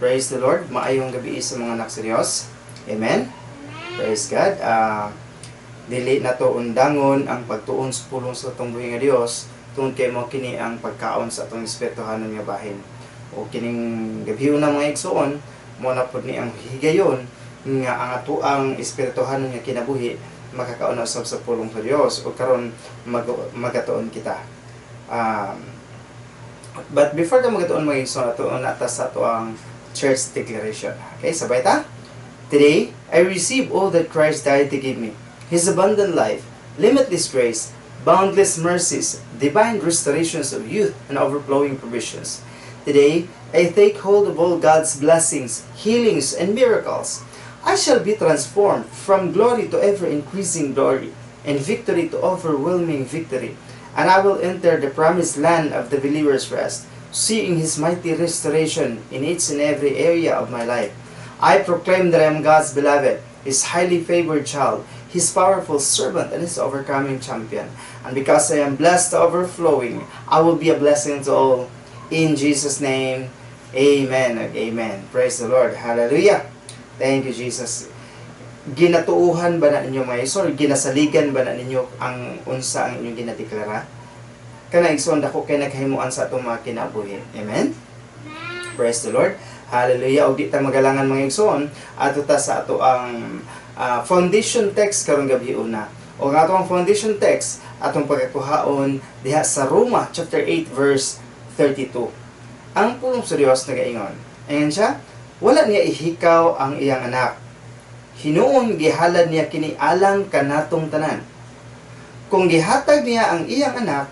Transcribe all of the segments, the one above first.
Praise the Lord. Maayong gabi sa mga anak sa Diyos. Amen. Praise God. Dili na to undangon ang pagtuon sa pulong sa itong buhay nga Diyos. Tungkol kay mo kini ang pagkaon sa itong espirituhanon nga bahin. O kining gabi na mga igsoon, mo na po ni ang higayon nga ang ato ang espirituhanon nga kinabuhi makakaon na sa pulong sa Diyos o karon magatuon kita. But before ta magatuon mga igsoon, ato atas sa ato ang church declaration. Okay, sabay ta? Today, I receive all that Christ died to give me. His abundant life, limitless grace, boundless mercies, divine restorations of youth, and overflowing provisions. Today, I take hold of all God's blessings, healings, and miracles. I shall be transformed from glory to ever-increasing glory, and victory to overwhelming victory. And I will enter the promised land of the believer's rest, seeing His mighty restoration in each and every area of my life. I proclaim that I am God's beloved, His highly favored child, His powerful servant, and His overcoming champion. And because I am blessed to overflowing, I will be a blessing to all. In Jesus' name, amen and amen. Praise the Lord. Hallelujah. Thank you, Jesus. Ginatuuhan ba na ninyo mga isor? Ginasaligan ba na ninyo ang unsa ang inyong ginadeklara? Kana igsoon dako kay naghimuan sa atong mga kinabuhi. Amen? Praise the Lord. Hallelujah. Og di ta magalangan mga igsoon, ato ta sa ato ang foundation text karong gabi una. O nga ato ang foundation text atong pagkakuhaon diha sa Roma chapter 8 verse 32. Ang pulong sa Dios nagaingon. Ayan siya, wala niya ihikaw ang iyang anak. Hinuon gihalad niya kini alang kanatong tanan. Kung gihatag niya ang iyang anak,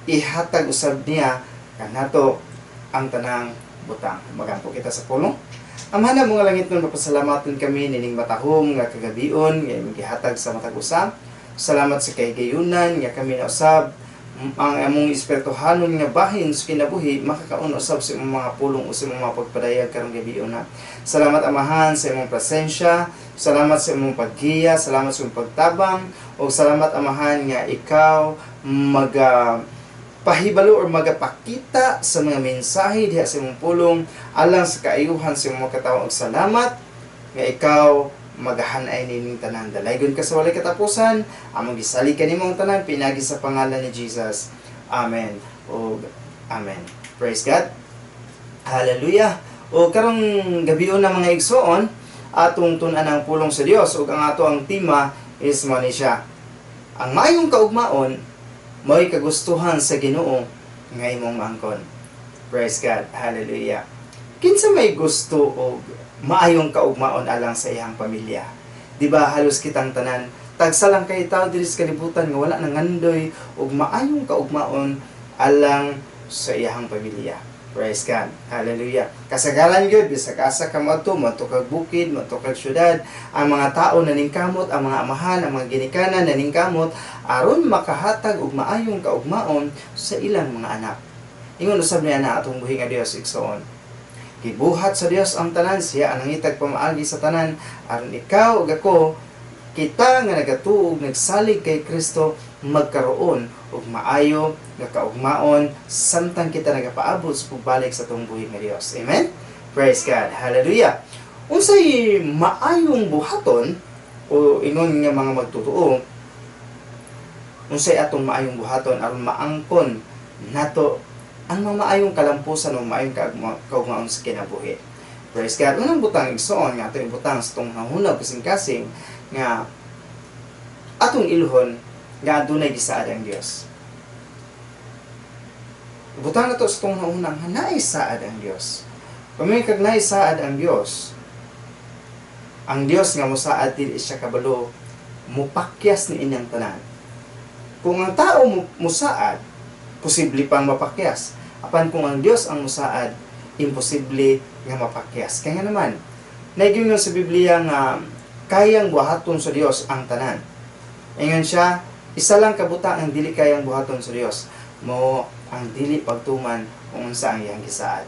ihatag usab niya kanato ang tanang butang. Magampo kita sa pulong. Amana mga langit nun, mapasalamaton kami nining matahom nga kagabion nga gihatag sa matag usab. Salamat sa kaygayunan nga kami na usab ang among espirituhanon nga bahin sa kinabuhi makakaon usab sa imong mga pulong o sa imong mga pagpadayag karong gabion na. Salamat Amahan sa imong presensya, salamat sa imong paggiya, salamat sa imong pagtabang, o salamat Amahan nga ikaw pahibalo or magapakita sa mga mensahe diha sa imong pulong alang sa kaayuhan sa imong katawo. Og salamat nga ikaw magahanay nining tanan. Dalaygon ka sa walay katapusan. Among gisali kanimong tanan pinagi sa pangalan ni Jesus. Amen. O amen. Praise God. Hallelujah. O karong gabion na mga igsoon, atong tun-an ang pulong sa Dios ug ang ato ang tema is mo ni siya. Ang mayong kaugmaon mo'y kagustuhan sa Ginoo nga imong maangkon. Praise God. Hallelujah. Kinsa may gusto o maayong kaugmaon alang sa iyang pamilya? Di ba halos kitang tanan tagsa lang kay tao diri sa kalibutan nga wala nang ngandoy og maayong kaugmaon alang sa iyang pamilya. Praise God. Hallelujah. Kasagalan gyud bisag asa ka moadto kag bukid, moadto kag syudad, ang mga tao naningkamot, ang mga amahan, ang mga ginikanan naningkamot aron makahatag og maayong kaugmaon sa ilang mga anak. Ingon usab niya na atong buhi nga Dios igsoon. Gibuhat sa Dios ang tanan, siya ang nangitag pamaagi sa tanan aron ikaw ug ako kita nga nagatuog nagsalig kay Kristo magkaroon og maayo nga kaugmaon samtang kita nagapaabot sa pagbalik sa atong buhi nga Dios. Amen. Praise God. Hallelujah. Unsay maayong buhaton o ingon nga mga magtutuo, unsay atong maayong buhaton aron maangkon nato ang mga maayong kalampusan o maayong kaugmaon sa kinabuhi. Praise God. Unang butang igsoon nga atong butang sa tong hunab kasing-kasing nga atong iluhon nga adunay gisaad ang Dios. Butang nato sa tong hunang naisaad ang Dios. Pamay kag naisaad ang Dios nga mosaad dili siya kabalo mupakyas ni inyang tanan. Kung ang tao musaad, posible pang mapakyas. Apan kung ang Dios ang musaad, imposible nga mapakyas. Kaya nga naman, naiging sa Biblia nga kayang buhaton sa Dios ang tanan. Ingon siya, isa lang kabuta ang dili kayang buhaton sa Dios. Mo ang dili pagtuman kung unsa ang iyang gisaad.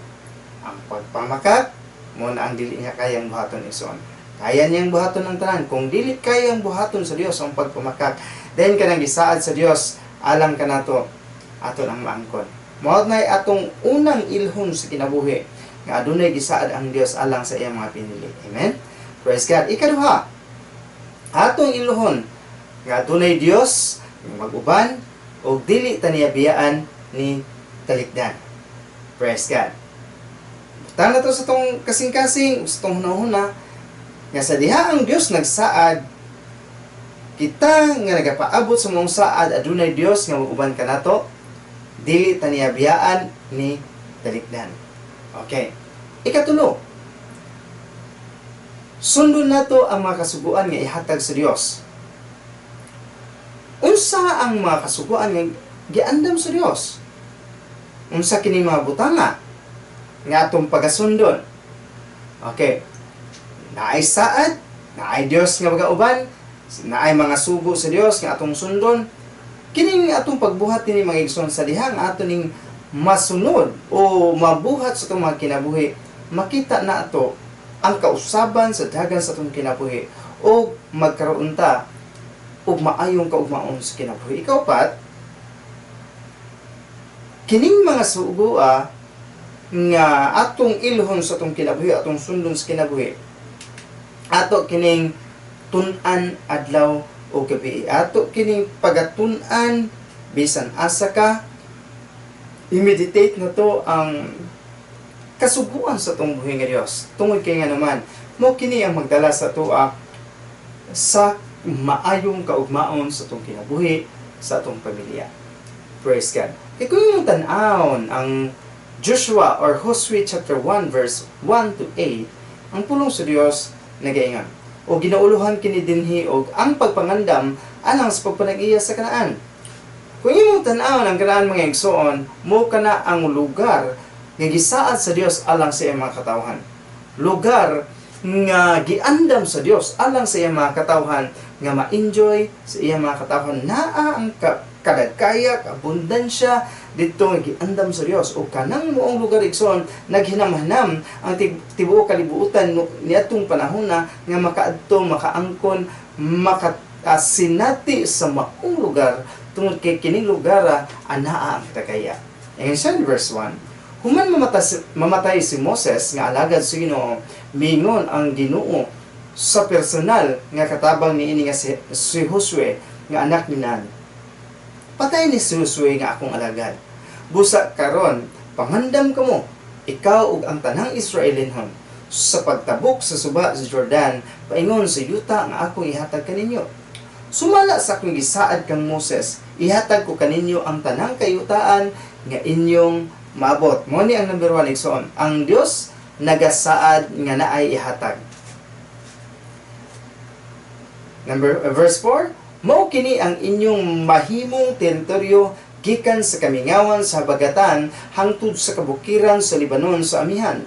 Ang pagpamakat, mo na ang dili niya kayang buhaton igsoon. Kaya niyang buhaton ang tanan. Kung dili kayang buhaton sa Dios ang pagpamakat, then kanang gisaad sa Dios alang kanato aton ang maangkon. Mao nay atong unang ilhom sa kinabuhi nga adunay gisaad ang Dios alang sa iyang mga pinili. Amen. Praise God. Ikaduha, atong iluhon nga adunay Dios mag-uban o dili ta niya biyaan ni talikdan. Praise God. Butang na to sa tong kasing-kasing, sa tong hunahuna, nga sa diha ang Dios nagsaad, kita nga nagapaabot sa mong saad, adunay Dios nga mag-uban ka nato, dili ta niya biyaan ni talikdan. Okay. Ikatulo, sundon nato ang mga kasuguan nga ihatag sa Dios. Unsa ang mga kasuguan nga giandam sa Dios? Unsa kini mga butanga nga atong pagasundon? Okay. Naay saad, naay Dios nga magauban, naay mga sugo sa Dios nga atong sundon. Kini atong pagbuhat ni mga igsoon sa diha nga ato ning masunod o mabuhat sa itong mga kinabuhi, makita na ato ang kausaban sa dagan sa itong kinabuhi o magkaroon ta o maayong kaugmaon sa kinabuhi. Ikaw pat, kining mga sugua nga atong ilhon sa itong kinabuhi, atong sundon sa kinabuhi, ato kining tun-an adlaw o gabi, ato kining pagatun-an bisan asa ka, i-meditate na to ang kasuguan sa itong buhay nga Diyos. Tungod kay nga naman, mo kini ang magdala sa tuwa sa maayong kaugmaon sa itong kinabuhi, sa itong pamilya. Praise God. Kaya kung yung tanawon ang Joshua or Josue chapter 1 verse 1 to 8, ang pulong sa Diyos nagaingan. O ginauluhan kini dinhi og ang pagpangandam alang sa pagpanag-iya sa Kanaan. Kung imong tan-awon ang Kanaan mga igsoon, mo kana ang lugar nga gisaad sa Dios alang sa iyang mga katawhan. Lugar nga giandam sa Dios alang sa iyang mga katawhan nga ma-enjoy sa iyang mga katawhan. Naa ang kadagkaya, abundansya dito nga giandam sa Dios. O kanang moong lugar igsoon naghinamhanam ang tibuok kalibuotan niadtong panahon na nga makaadto, makaangkon, makasinati sa maong lugar tungod kay kining lugar anaa ang kadagkaya. And in verse 1, human mamatay si Moses nga alagad sa Ginoo, mingon ang Ginoo sa personal nga katabang niini nga si Josue nga anak ni Nun. Patay ni si Josue nga akong alagad. Busa karon pangandam kamo ikaw ug ang tanang Israelinhon sa pagtabok sa suba sa Jordan paingon sa yuta nga akong ihatag kaninyo. Sumala sa akong gisaad kang Moses, ihatag ko kaninyo ang tanang kayutaan nga inyong maabot. Mo ni ang number 1 igsoon. Ang Dios nagasaad nga naay ihatag. Verse 4, mao kini ang inyong mahimong teritoryo gikan sa kamingawan sa habagatan hangtod sa kabukiran sa Libanon sa amihan,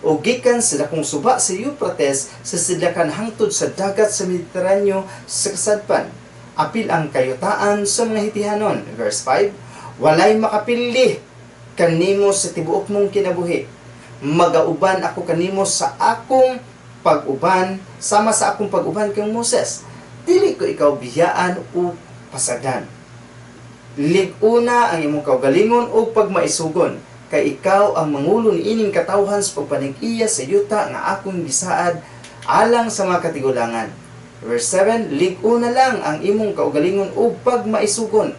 o gikan sa dakong suba sa Euphrates sa sidlakan hangtod sa dagat sa Mediteraneo sa kasadpan. Apil ang kayutaan sa mga Hitihanon. Verse 5, walay makapili kanimo sa tibuok mong kinabuhi. Magauban ako kanimo sa akong pag-uban, sama sa akong pag-uban kang Moses. Dili ko ikaw biyaan o pasagan. Lig-una ang imong kaugalingon o pagmaisugon, kay ikaw ang mangulo ni ining katawhan sa pagpanig-iya sa yuta nga akong gisaad alang sa mga katigulangan. Verse 7, lig-una lang ang imong kaugalingon o pagmaisugon,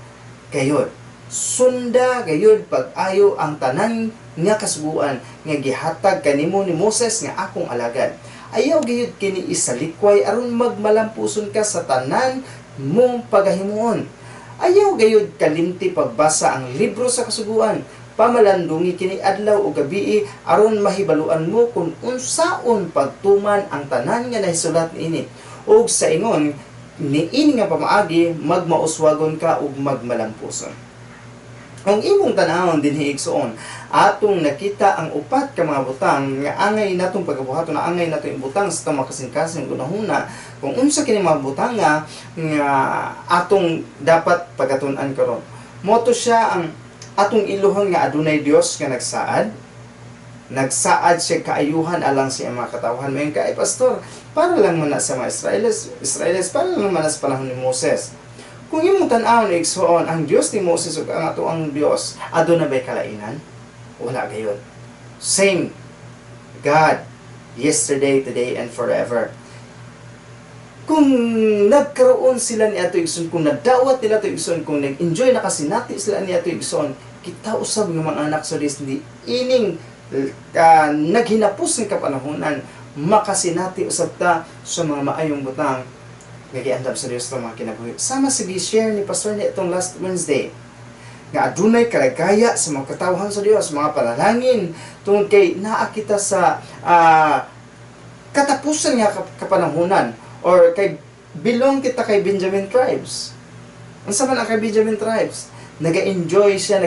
kayod sunda gayud pag-ayo ang tanan nga kasuguan nga gihatag kanimo ni Moses nga akong alagad. Ayaw gayud kini isalikway aron magmalampuson ka sa tanan mong pagahimuon. Ayaw gayud kalimti pagbasa ang libro sa kasuguan. Pamalandungi kini adlaw o gabii aron mahibaluan mo kung unsaon pagtuman ang tanan nga nahisulat niini. Og sa ingon niini nga pamaagi magmauswagon ka ug magmalampuson. Ang imong tanawon dinhi igsoon, atong nakita ang upat ka mga butang nga angay natong pagabuhaton na angay nato ibutang sa itong makasing-kasing gunahuna kung unsa kini mga butang nga atong dapat pagatun-an karon. Moto siya ang atong iluhon nga adunay Dios nga nagsaad siya kaayuhan alang sa mga katawhan. Mayon kay pastor, para lang man sa mga Israelis para lang man sa panahon ni Moses. Kung imong tan-awon igsoon ang Dios ni Moses ug ang ato ang Dios, aduna bay kalainan? Wala gayon. Same God yesterday, today, and forever. Kung nagkaroon sila ni ato igsoon, kung nadawat nila ato igsoon, kung nag-enjoy na kasinati sila ni ato igsoon, kita usab ng mga anak sa Diyos, hindi ining naghinapos ng kapanahonan, makasinati usab ta sa mga maayong butang nagiandam sa Diyos itong mga kinabuhi. Sama sa gi-share ni Pastor niya itong last Wednesday, nga adunay kalagaya sa mga katawhan sa Diyos, mga panalangin, tungkol kay naa kita sa katapusan nga kapanahonan, or kay belong kita kay Benjamin tribes. Ang sama na kay Benjamin tribes, naga-enjoy siya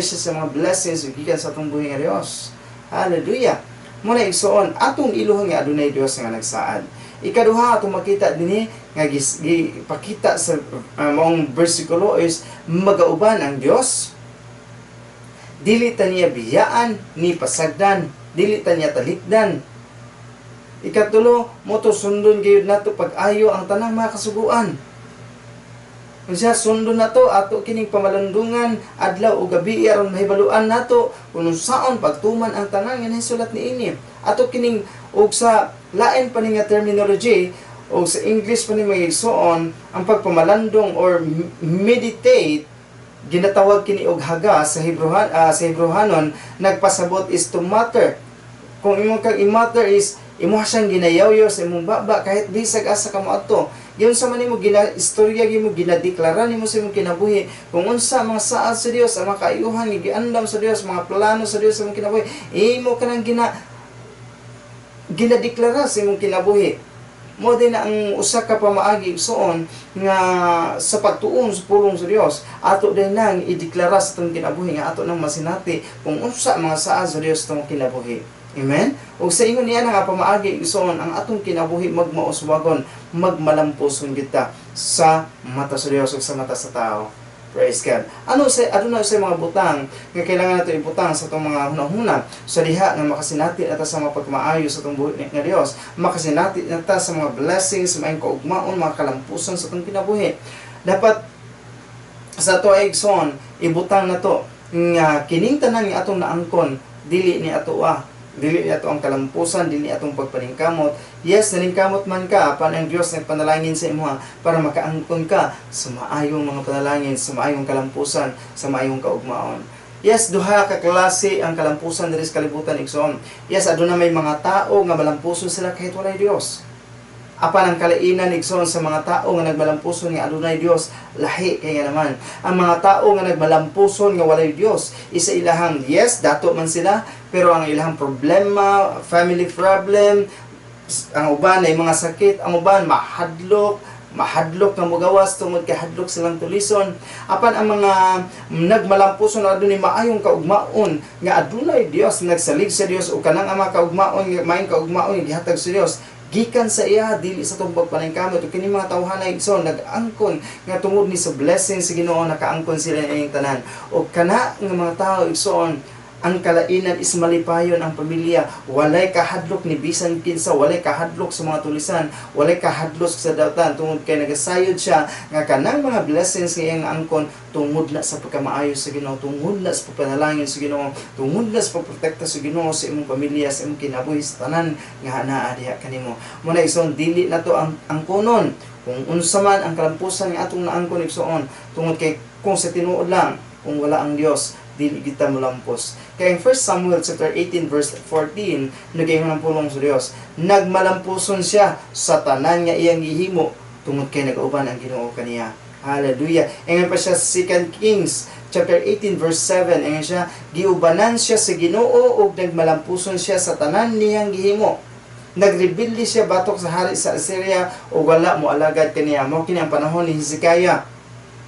sa mga blessings gikan sa atong buhi nga Dios. Hallelujah. Muna igsoon atong iluhon nga adunay Dios nga nagsaad. Ikaduha atong makita dinhi nga gipakita sa maong bersikulo is magauban ang Dios. Dili ta niya biyaan ni pasagdan, dili ta niya talikdan. Ikatulo, moto sundon gayud nato pag-ayo ang tanang mga kasuguan. Kung siya sundon nato ato kining pamalandungan adlaw o gabi aron mahibaluan nato kung saon pagtuman ang tanang nga nahisulat niini. Ato kining og sa lain pa ni nga terminology o sa English pa ni magigsoon ang pagpamalandong or meditate, ginatawag kini og haga sa Hebrehanon, nagpasabot is to matter. Kung imong kag i-matter is imo siyang ginayaw sa imong baba kahit bisag asa ka moadto. Yun sa man nimo istorya gimo ginadeklara nimo sa imong kinabuhi kung unsa mga saad sa Dios, ang mga kaayuhan nga giandam sa Dios, mga plano sa Dios sa imong kinabuhi, imo kanang ginadeklara sa imong kinabuhi. Mo din na ang usa ka pamaagi suon nga sa pagtuon sa pulong sa Dios, ato din nang ideklara sa itong kinabuhi nga ato nang masinati kung unsa mga saad sa Dios itong kinabuhi. Amen? O sa ingon niya nga pamaagi isuon ang atong kinabuhi magmauswagon, magmalampuson kita sa mata sa Dios ug sa mata sa tao. Praise God. Ano na sa mga butang nga kailangan nato ibutang sa itong mga hunahuna sa diha nga makasinati nata sa mga pagmaayo sa itong buhi nga Dios, makasinati nata sa mga blessings, sa mga kaugmaon, mga kalampusan sa itong kinabuhi. Dapat sa ato ay igsoon ibutang nato nga kining tanan nga atong naangkon dili ni ato dili ato ang kalampusan, dili atong pagpaningkamot. Yes, naningkamot man ka, apan ang Dios nagpanalangin sa imo para makaangkon ka sa maayong mga panalangin, sa maayong kalampusan, sa maayong kaugmaon. Yes, duha ka klase ang kalampusan diri sa kalibutan igsoon. Yes, aduna may mga tao nga malampuson sila kahit walay Dios. Apan ang kalainan igsoon sa mga tao nga nagmalampuson nga adunay Dios, lahi kay nga naman. Ang mga tao nga nagmalampuson nga walay Dios, isa ilahang yes, dato man sila, pero ang ilahang problema, family problem, ang uban ay mga sakit, ang uban mahadlok na mugawas tungod kay hadlok silang tulison. Apan ang mga nagmalampuson na adunay maayong kaugmaon nga adunay Dios, nagsalig sa Dios o kanang ama kaugmaon nga maayong kaugmaon nga gihatag sa Dios gikan sa iya dili sa tumbag paningkamot ug kini mga tawhanay igsoon nag-angkon nga tungod ni sa blessing sa Ginoo nakaangkon sila ining tanan ug kana nga mga tao igsoon ang kalainan is malipayon ang pamilya, walay kahadlok ni bisan kinsa, walay kahadlok sa mga tulisan, walay kahadlok sa dautan tungod kay nagasayod siya nga kanang mga blessings nga iyang angkon tungod na sa pagkamaayo sa Ginoo, tungod na sa pagpanalangin sa Ginoo, tungod na sa pagprotekta sa Ginoo sa imong pamilya, sa imong kinabuhi sa tanan nga anaa diha kanimo. Muna igsoon dili nato ang angkonon kung unsa man ang kalampusan nga atong naangkon igsoon tungod kay kung sa tinuod lang kung wala ang Dios dili kita molampos. Kaya 1 Samuel chapter 18 verse 14 nagaingon ang pulong sa Dios, nagmalampuson siya sa tanan nga iyang gihimo tungod kay nag-uban ang Ginoo kaniya. Hallelujah. Ingon pa siya sa 2 Kings chapter 18 verse 7, ingon siya, giubanan siya sa Ginoo ug nagmalampuson siya sa tanan niyang gihimo. Nagrebelde siya batok sa hari sa Assyria ug wala mo alagad kaniya. Mao kini ang panahon ni Hezekiah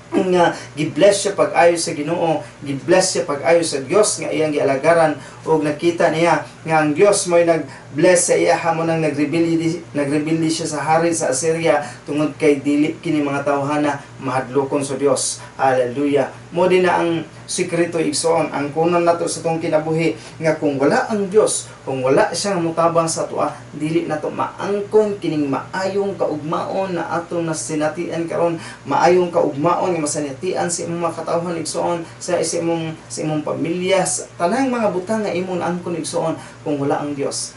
nga gibless siya pag-ayo sa Ginoo, gibless siya pag-ayo sa Dios nga iyang gialagaran ug nakita niya nga ang Dios mo'y nag-bless sa iya hamon nang nagrebelde siya sa hari sa Assyria tungod kay dili kini mga tawhana mahadlokon sa Dios. Hallelujah. Mo din na ang sikreto igsoon ang kunon nato sa tong kinabuhi nga kung wala ang Dios, kung wala siya nga mutabang sa atoa, dili nato maangkon kining maayong kaugmaon na atong nasinatian karon, maayong kaugmaon nga masanatian sa imong mga katawhan igsoon, sa imong pamilya, sa tanang mga butang nga imong angkon igsoon kung wala ang Dios.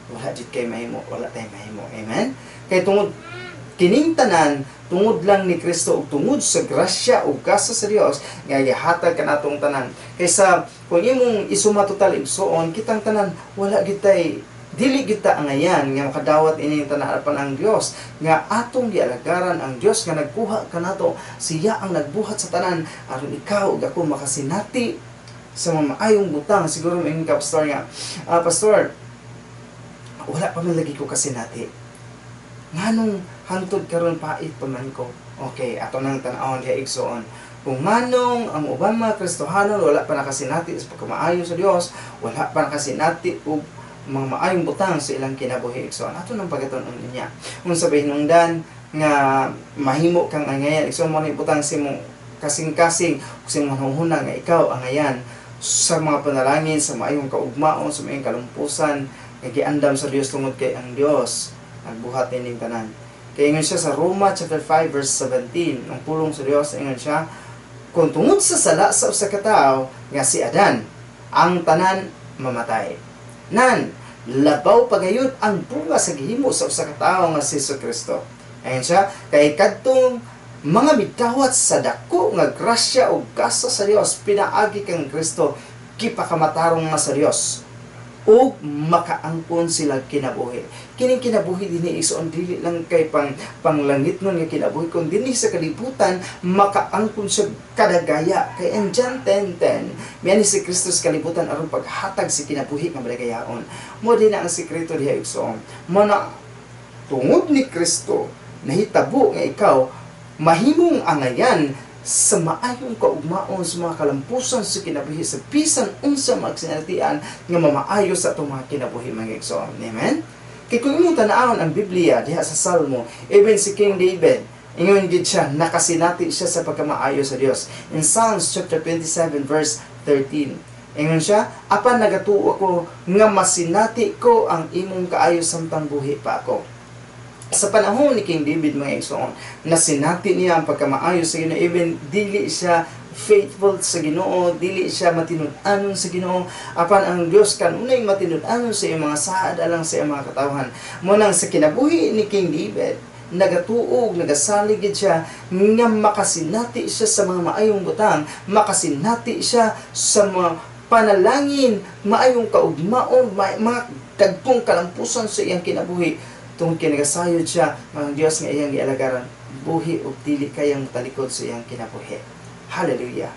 wala jud kay mahimo, wala tay mahimo. Amen. Kay tungod kining tanan tungod lang ni Kristo ug tungod sa grasya ug kasa sa Dios nga gihatag kanatong tanan. Kaysa kung imong isuma total igsuon kitang tanan wala gid tay dili kita angayan nga makadawat ining tanan ang Dios nga atong gialagaran ang Dios nga nagkuha kanato, siya ang nagbuhat sa tanan aron ikaw ug ako makasinati sa mga maayong butang. Siguro may ka pastor nga, pastor, wala pa man lagi ko kasinati. Nganong hantod karon pait pa man ko. Okay, ato nang tan-awon diha igsoon. Kung nganong ang ubang mga Kristohanon wala pa nakasinati sa pagkamaayo sa Dios, wala pa nakasinati og mga maayong butang sa ilang kinabuhi igsoon. Ato nang pagatunon niya. Kung sabihin hinungdan nga mahimo kang angayan, igsoon mo ni butang si mo kasing-kasing ug si mo hunahuna nga ikaw angayan sa mga panalangin, sa maayong kaugmaon, sa maayong kalumpusan, nga giandam sa Dios tungod kay ang Dios nagbuhat ining tanan. Kaya ingon siya sa Roma chapter 5 verse 17, ang pulong sa Dios ingon siya, kung tungod sa sala sa usa ka tawo nga si Adan, ang tanan mamatay. Nan labaw pagayud ang bunga sa gihimo sa usa ka tawo nga si Jesucristo. Ayun siya, kay kadtong mga midawat sa dako nga grasya ug kasa sa Dios pinaagi kang Kristo gipakamatarong nga sa Dios ug makaangkon sila kinabuhi. Kining kinabuhi dinhi igsoon dili lang kay panglangitnon nga kinabuhi kun dinhi sa kalibutan makaangkon siya kadagaya. Kay in John 10:10 miani si Kristo sa kalibutan aron paghatag si kinabuhi nga madagayaon. Mo din ang sekreto diha igsoon. Mo na tungod ni Kristo nahitabo nga ikaw mahimong angayan sa maayong kaugmaon sa mga kalampusan sa kinabuhi sa bisan unsa magsinatian nga mamaayo sa atong mga kinabuhi mga igsoon. Amen. Kay kung imong tan-awon ang Biblia diha sa Salmo, even si King David ingon gid siya nakasinati siya sa pagkamaayo sa Dios. In Psalms chapter 27 verse 13, ingon siya, apan nagatuo ako nga masinati ko ang imong kaayo samtang buhi pa ako. Sa panahon ni King David mga igsoon, nasinati niya ang pagkamaayo sa Ginoo, even dili siya faithful sa Ginoo, dili siya matinud-anon sa Ginoo, apan ang Dios kanunay matinud-anon sa iyang mga saad alang sa iyang mga katawhan. Munang sa kinabuhi ni King David, nagatuog, nagasaligid siya nga makasinati siya sa mga maayong butang, makasinati siya sa mga panalangin, maayong kaugmaon, mga dagpong kalampusan sa iyang kinabuhi. Tungkol kinagasayod siya, ang Diyos nga iyang gialagaran, buhi o dili kayang talikod sa iyang kinabuhi. Hallelujah.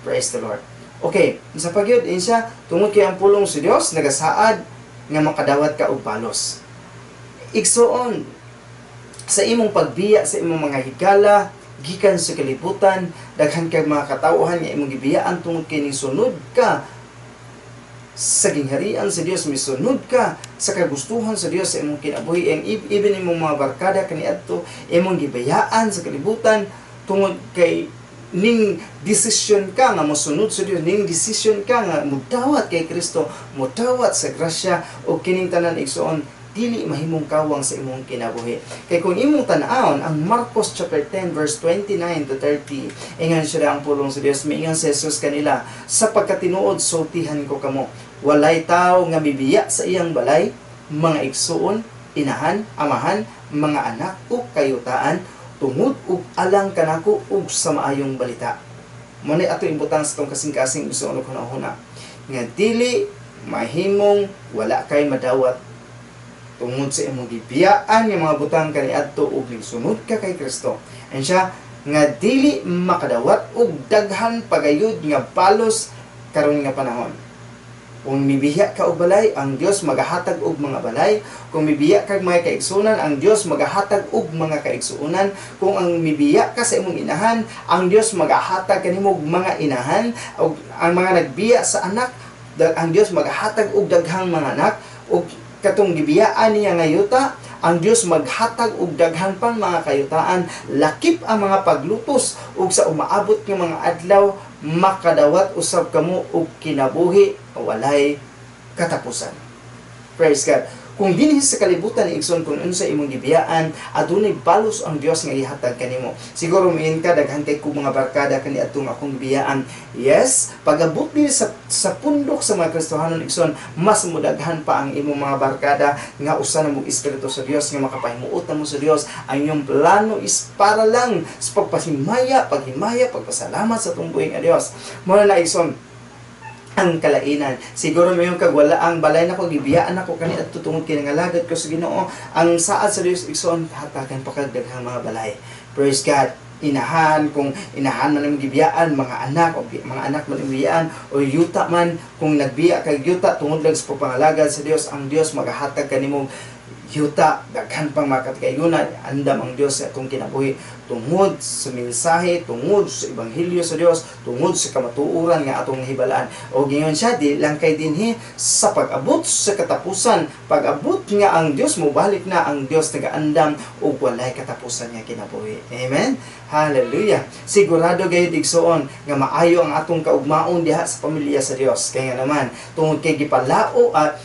Praise the Lord. Okay, sa pagyod din siya, tungkol kay ang pulong sa Diyos, nagasaad nga makadawat ka og balos. Igsoon, sa imong pagbiya, sa imong mga higala, gikan sa kalibutan, daghan kay mga katawhan nga imong gibiyaan tungkol kining sunod ka sa gingharian sa Dios, misunod ka sa kagustuhan sa Dios sa imong kinabuhi, and even imong mga barkada kaniadto imong gibayaan sa kalibutan tungod kay ning desisyon ka nga mosunod sa Dios, ning desisyon ka nga mudawat kay Kristo, mudawat sa grasya o kining tanan igsoon dili mahimong kawang sa imong kinabuhi. Kay kung imong tan-awon ang Marcos chapter 10 verse 29 to 30, ingon siya ang pulong sa Dios, miingon si Jesus kanila, sa pagkatinuod sultihan ko kamo, walay tao nga bibiya sa iyang balay, mga igsuon, inahan, amahan, mga anak ug kayutaan, tungod ug alang kanako ug sa maayong balita. Muna ato imbutang sa itong kasing-kasing igsuon ug hunahuna nga dili mahimong wala kay madawat tungod sa imong gibiyaan nga mga butang kaniadto ug nigsunod ka kay Kristo. And siya nga dili makadawat og daghan pagayud nga balos karon nga panahon. Kung mibiya ka og balay, ang Dios magahatag og mga balay. Kung mibiya ka mga kaigsunan, ang Dios magahatag og mga kaigsuunan. Kung ang mibiya ka sa imong inahan, ang Dios magahatag kanimo og mga inahan. Og ang mga nagbiya sa anak, ang Dios magahatag og daghang mga anak. Og katong gibiyaan niya nga yuta, ang Dios maghatag og daghan pang mga kayutaan. Lakip ang mga paglutos ug sa umaabot nga mga adlaw makadawat usab kamo og kinabuhi walay katapusan. Praise God. Kung dinhi sa kalibutan ni igsoon kung unsa imong gibiyaan, adunay balos ang Dios nga ihatag kanimo. Siguro main ka daghan kay kung mga barkada kani atong akong gibiyaan. Yes, pag-abot ni sa pundok sa mga Kristohanon igsoon, mas mudaghan pa ang imong mga barkada nga usa na mo espiritu sa Dios nga makapahimuot na mo sa Dios. Ang inyong plano is para lang sa pagpahimaya, pagpasalamat sa tungbuhing nga Dios. Muna na igsoon ang kalainan. Siguro mayong kagwala ang balay na ko gibiyaan ako kani at tutungod kinangalagat ko sa Ginoo. Ang saad sa Dios igsoon hatagan pa kag daghang mga balay. Praise God. Kung inahan man ang gibiyaan mga anak man gibiyaan o yuta man kung nagbiya kag yuta tungod lang sa pagpangalagad sa Dios, ang Dios magahatag kanimo yuta daghan pang makatikayonan. Andam ang Dios sa atong kinabuhi tungod sa mensahe, tungod sa ebanghelyo sa Dios, tungod sa kamatuoran nga atong nahibalaan. O gingon siya di lang kay dinhi sa pag-abot sa katapusan, pag-abot nga ang Dios mobalik na ang Dios nagaandam og walay katapusan nga kinabuhi. Amen. Hallelujah. Sigurado gayud igsoon nga maayo ang atong kaugmaon diha sa pamilya sa Dios. Kaya naman tungod kay gipalao at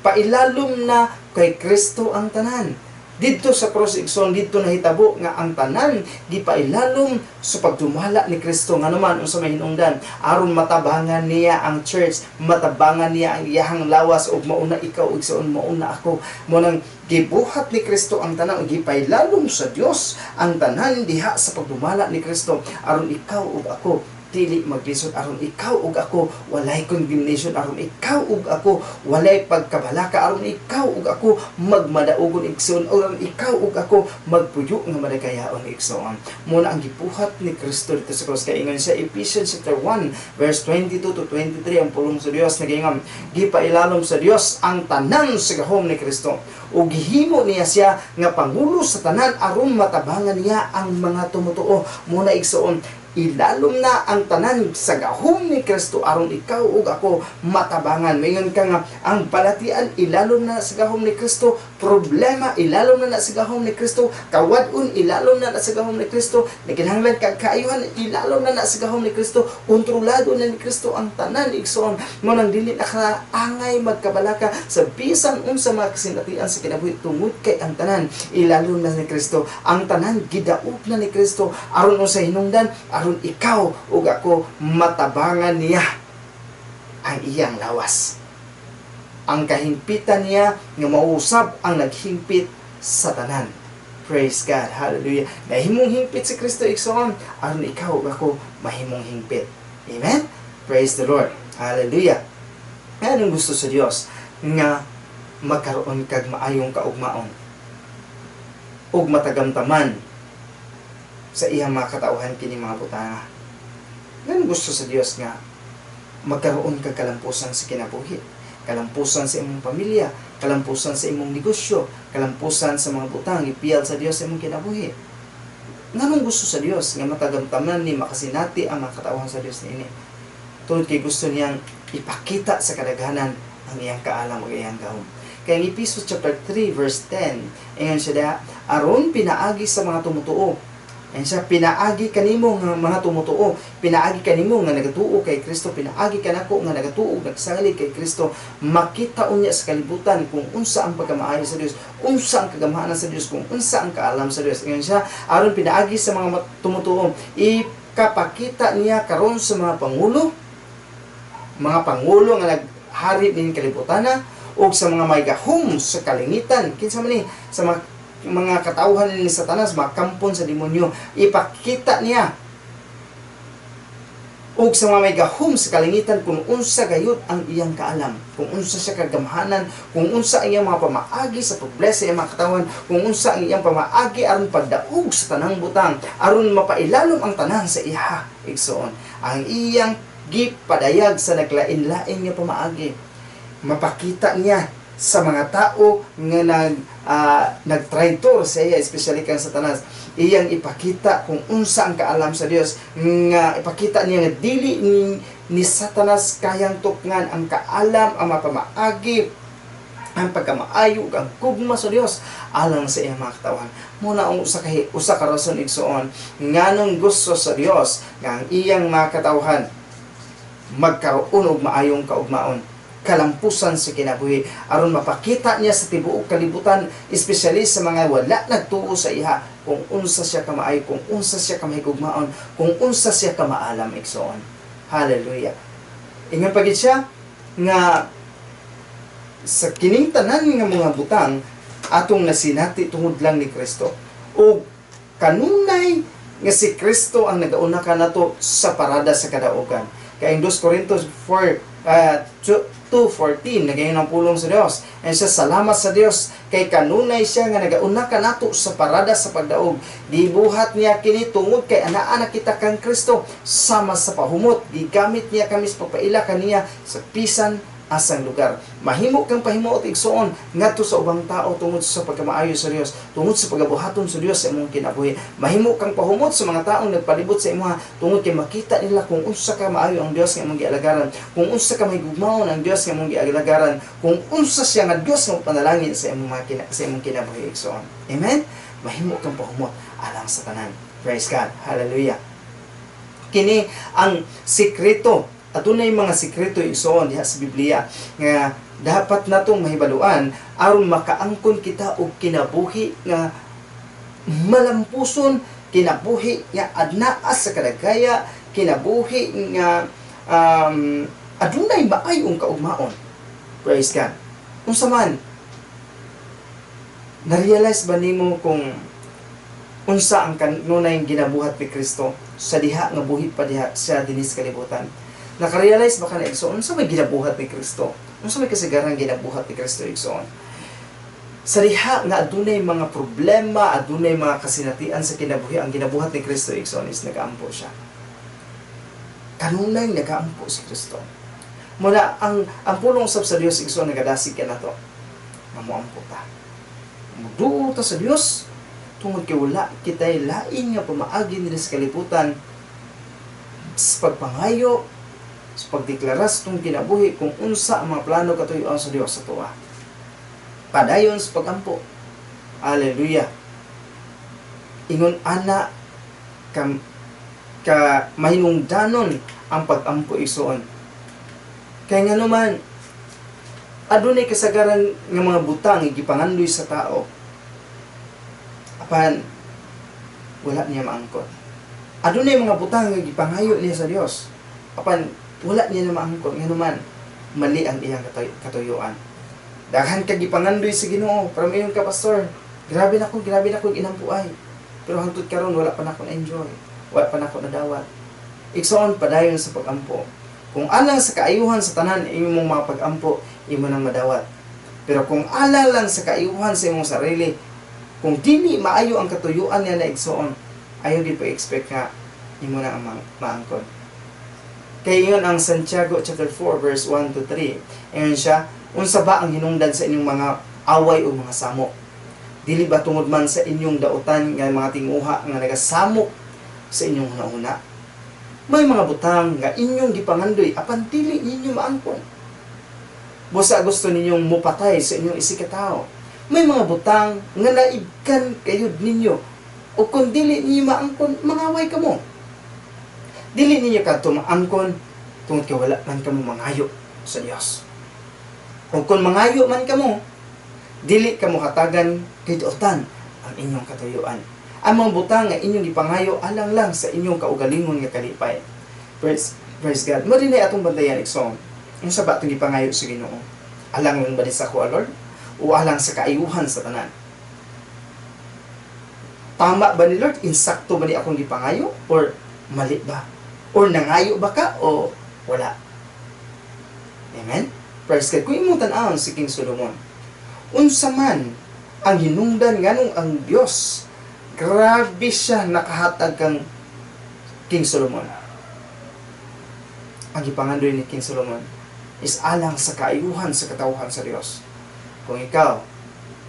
pailalom na kay Kristo ang tanan. Dito sa cross igsoon, dito nahitabo nga ang tanan gipailalom sa pagdumala ni Kristo nga naman unsa may hinungdan aron matabangan niya ang church, matabangan niya ang iyahang lawas ug mauna ikaw igsoon, mauna ako. Munang gibuhat ni Kristo ang tanan ug gipailalom sa Dios ang tanan diha sa pagdumala ni Kristo aron ikaw ug ako dili maglisod, aron ikaw ug ako walay condemnation, aron ikaw ug ako walay pagkabalaka, aron ikaw ug ako magmadaugon igsoon, aron ikaw ug ako magpuyo nga madagayaon igsoon. Muna ang gibuhat ni Kristo dito sa cross kay ingon sa Ephesians chapter 1 verse 22 to 23 ang pulong sa Dios nagingam gipailalom sa Dios ang tanan sa gahom ni Kristo ug gihimo niya siya nga pangulo sa tanan aron matabangan niya ang mga tumutuo. Muna igsoon ilalom na ang tanan sa gahom ni Kristo aron ikaw ug ako matabangan. Mayon ka nga ang balatian ilalom na sa gahom ni Kristo, problema ilalom na sa gahom ni Kristo, kawadon ilalom na sa gahom ni Kristo, naginahanglan kag kaayuhan ilalom na sa gahom ni Kristo, kontrolado na ni Kristo ang tanan igsoon. Mo nang dili na ka angay magkabalaka sa bisan unsa mga kasinatian sa kinabuhi tungod kay ang tanan ilalom na ni Kristo, ang tanan gidaog na ni Kristo aron sa hinungdan aron ikaw ug ako matabangan niya ang iyang lawas. Ang kahimpitan niya nga mausab ang naghimpit sa tanan. Praise God. Hallelujah. Nahimong himpit si Kristo igsoon aron ikaw ug ako mahimong himpit. Amen. Praise the Lord. Hallelujah. Anong gusto sa Dios nga magkaroon kag maayong kaugmaon ug matagamtaman sa iyang mga katauhan kini mga butanga. Ganun gusto sa Dios nga magkaroon kag kalampusan sa kinabuhi, kalampusan sa imong pamilya, kalampusan sa imong negosyo, kalampusan sa mga butang ipiyal sa Dios sa imong kinabuhi. Ganun gusto sa Dios nga matagamtaman ni makasinati ang mga katauhan sa Dios niini. Tungod kay gusto niyang ipakita sa kadaghanan ang iyang kaalam ug iyang gahom. Kaya ang Ephesians chapter 3 verse 10, ayon siya aron pinaagi sa mga tumutuo. And siya pinaagi kanimo nga mga tumutuo, pinaagi kanimo nga nagatuo kay Kristo, pinaagi kanako nga nagatuo nagsalig kay Kristo, makita unya sa kalibutan kung unsa ang pagkamaayo sa Dios, unsa ang kagamahanan sa Dios, kung unsa ang kaalam sa Dios. Ngayon siya aron pinaagi sa mga tumutuo, ipakapakita niya karon sa mga pangulo nga naghari ning kalibutan o sa mga may gahom sa kalingitan, kinsa man ni sa mga katauhan ni Satanas, mga kampon sa demonyo, ipakita niya ug sa mga may gahom sa kalingitan kung unsa gayud ang iyang kaalam, kung unsa siya kagamhanan, kung unsa ang iyang mga pamaagi sa pagbless sa iyang mga katawhan, kung unsa ang iyang pamaagi aron pagdaog sa tanang butang, aron mapailalom ang tanan sa iya igsoon. Ang iyang gipadayag sa naglain-lain nga pamaagi, mapakita niya sa mga tao nga nagtraitor sa iya, especially kang Satanas. Iyang ipakita kung unsa ang kaalam sa Dios, nga ipakita niya nga dili ni Satanas kayang tukngan ang kaalam, ang mapamaagi, ang pagkamaayo, ang kugma sa Dios alang sa iyang mga katawhan. Muna ang usa ka rason igsoon nganong gusto sa Dios nga ang iyang mga katawhan magkaroon og maayong kaugmaon, kalampusan sa kinabuhi aron mapakita niya sa tibuok kalibutan, especially sa mga wala nagtuo sa iha, kung unsa siya kamaayo, kung unsa siya kamahigugmaon, kung unsa siya kamaalam igsoon. Hallelujah. Ingon pagid siya nga sa kining tanan nga mga butang atong nasinati tungod lang ni Kristo, o kanunay nga si Kristo ang nagauna kanato sa parada sa kadaugan. Kay 2 Corintios 2:14 nagayon ang pulong sa Dios. And siya salamat sa Dios kay kanunay siya nga nagauna kanato sa parada sa pagdaog. Gibuhat niya kini tungod kay anaa na kita kang Kristo sama sa pahumot. Gigamit niya kami sa pagpaila kaniya sa pisan asang lugar. Mahimo kang pahimuot igsoon ngadto sa ubang tao tungod sa pagkamaayo sa Dios, tungod sa pagabuhaton sa Dios sa imong kinabuhi. Mahimo kang pahumot sa mga taong nagpalibot sa imuha tungod kay makita nila kung unsa ka maayo ang Dios nga imong gialagaran, kung unsa ka mahigugmaon ang Dios nga imong gialagaran, kung unsa siya nga Dios nga panalangin sa imong kinabuhi igsoon. Amen. Mahimo kang pahumot alang sa tanan. Praise God. Hallelujah. Kini ang sikreto. Adunay mga sikreto igsoon diha sa Biblia nga dapat natong mahibaluan aron makaangkon kita og kinabuhi nga malampuson, kinabuhi nga adnaa sa kadagaya, kinabuhi nga adunay maayong kaugmaon. Praise God. Unsa man, na-realize ba nimo kung unsa ang kanunay ginabuhat ni Kristo sa diha nga buhi pa diha sa dinis kalibutan? Nakarealize ba ka na igsoon? Unsa may ginabuhat ni Kristo? Unsa may kasagaran ginabuhat ni Kristo igsoon? Sa diha nga adunay mga problema, adunay mga kasinatian sa kinabuhi, ang ginabuhat ni Kristo igsoon is nagaampo siya. Kanunay nagaampo si Kristo. Muna ang pulong usab sa Dios igsoon nagadasig ka na to. Mamuampo ta. Muduo ta sa Dios tungod kay wala kitay lain nga pamaagi nila sa kalibutan sa pagpangayo, sa pagdeklaras itong kinabuhi kung unsa ang mga plano katuyoan sa Dios sa tuwa. Padayon sa pagampo. Hallelujah. Ingon ana ka mahinungdanon ang pagampo igsoon. Kaya nga naman adunay kasagaran nga mga butang gipangandoy sa tao. Apan wala niya maangkon. Adunay mga butang nga gipangayo niya sa Dios. Apan wala niya na maangkon, nga naman mali ang iyang katuyuan. Daghan ka gipangandoy sa Ginoo, para mayon ka pastor. Grabe na ko inampuay. Pero hangtod karon wala pa nako na-enjoy. Wala pa nako nadawat. Igsoon padayon sa pagampo. Kung alang sa kaayuhan sa tanan imong mga pagampo, imo nang madawat. Pero kung alang lang sa kaayuhan sa imong sarili, kung dili maayo ang katuyuan niya na igsoon, ayo di pa expect nga imo na ang maangkon. Kaya yun ang Santiago chapter 4 verse 1 to 3. Ayan siya, unsa ba ang hinungdan sa inyong mga away o mga samok? Dili ba tungod man sa inyong dautan nga mga tinguha nga nagasamok sa inyong hunahuna? May mga butang nga inyong gipangandoy apan dili ninyo maangkon. Busa gusto ninyong mupatay sa inyong isikataw. May mga butang nga naibkan kayod ninyo o kung dili ninyo maangkon, mangaway kamo. Dili ninyo kadto maangkon tungod kay wala man kamo mangayo sa Dios. O kung mangayo man kamo, dili kamo hatagan kay dautan ang inyong katuyuan. Ang mga butang nga inyong gipangayo alang lang sa inyong kaugalingon nga kalipay. Praise God. Mo dinay atong bantayan igsoon. Unsa ba atong gipangayo sa Ginoo? Alang lang ba ni sa ko, Lord? O alang sa kaayuhan sa tanan? Tama ba ni Lord? Insakto ba ni akong gipangayo? Or mali ba? Or nangayo ba ka o wala? Amen? Praise God. Kung imong tan-awon si King Solomon, unsa man ang hinungdan nganong ang Dios, grabe siya nakahatag kang King Solomon. Ang gipangandoy ni King Solomon is alang sa kaayuhan sa katawhan sa Dios. Kung ikaw,